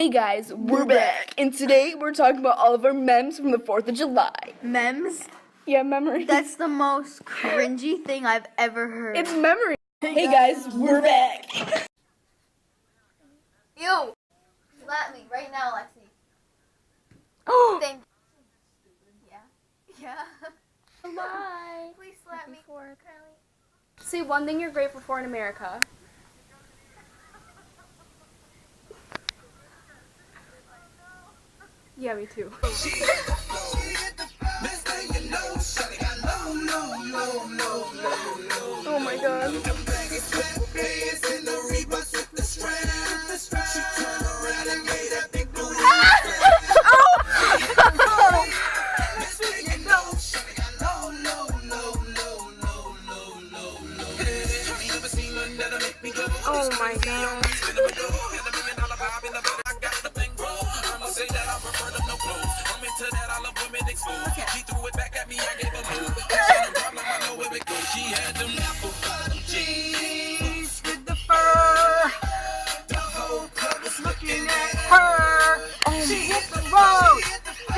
Hey guys, we're back, and today we're talking about all of our memes from the 4th of July. Memes? Yeah, memory. That's the most cringy thing I've ever heard. It's memory. Hey guys, we're back. You! Slap me right now, Lexi. Oh! Thank you. Yeah. Bye. Please slap me. Say one thing you're grateful for in America. Yeah, me too. Oh my god. Oh my god.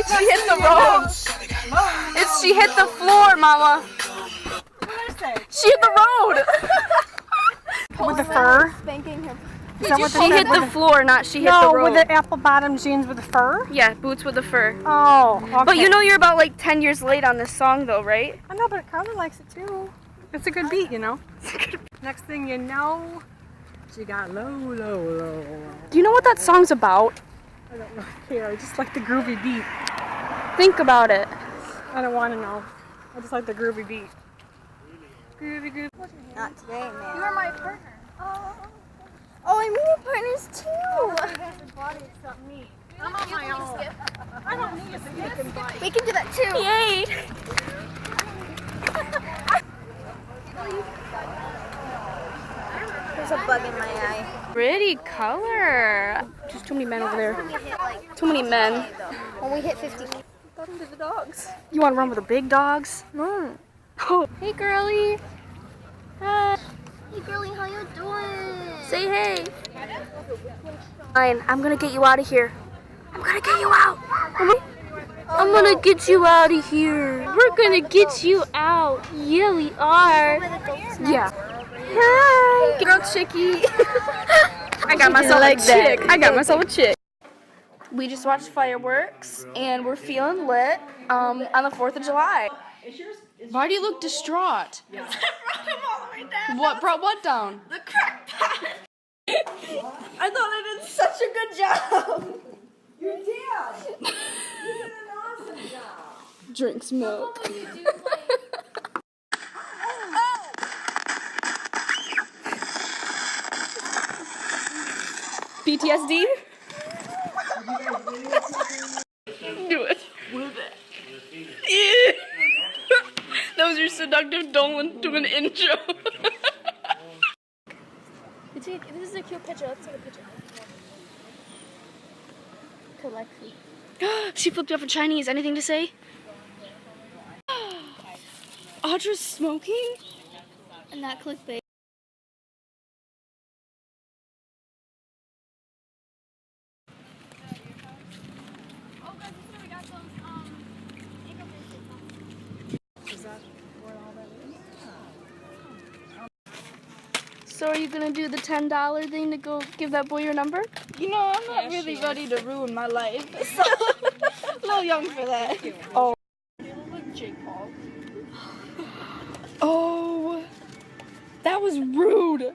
She hit the road. She hit the floor, Mama. She hit the road. With the fur? Spanking him. Is that what She hit the floor, not she hit the road. with the apple bottom jeans with the fur? Yeah, boots with the fur. Oh, okay. But you know you're about like 10 years late on this song though, right? I know, but Carla likes it too. It's a good beat, you know? Next thing you know, she got low, low, low. Do you know what that song's about? I don't really care. I just like the groovy beat. Think about it. I don't want to know. I just like the groovy beat. Groovy, groovy. Not today, man. You are my partner. Oh, and we were partners too. I'm on my own. I don't need a speaking bike. We can do that too. Yay! There's a bug in my eye. Pretty color. Just too many men over there. Too many men. When we hit 50. You want to run with the big dogs? No. Oh. Hey, girly. Hi. Hey, girlie, how you doing? Say hey. Fine, I'm gonna get you out of here. I'm gonna get you out. I'm gonna get you out of here. We're gonna get you out. Yeah, we are. Yeah. Hi, girl chickie. I got myself a chick. I got myself a chick. We just watched fireworks and we're feeling lit on the 4th of July. Why do you look distraught? I brought him all the way down. What brought what down? The crack pot. I thought I did such a good job. You did! You did an awesome job! Drinks milk. PTSD? Do it. Yeah. That was your seductive Dolan doing an intro. This is a cute picture. Let's take a picture. To Lexi. She flipped off in Chinese. Anything to say? Audra's smoking? And not clickbait. So are you gonna do the $10 thing to go give that boy your number? You know, I'm not really ready to ruin my life. So, a little young for that. Oh. You look like Jake Paul. Oh. That was rude.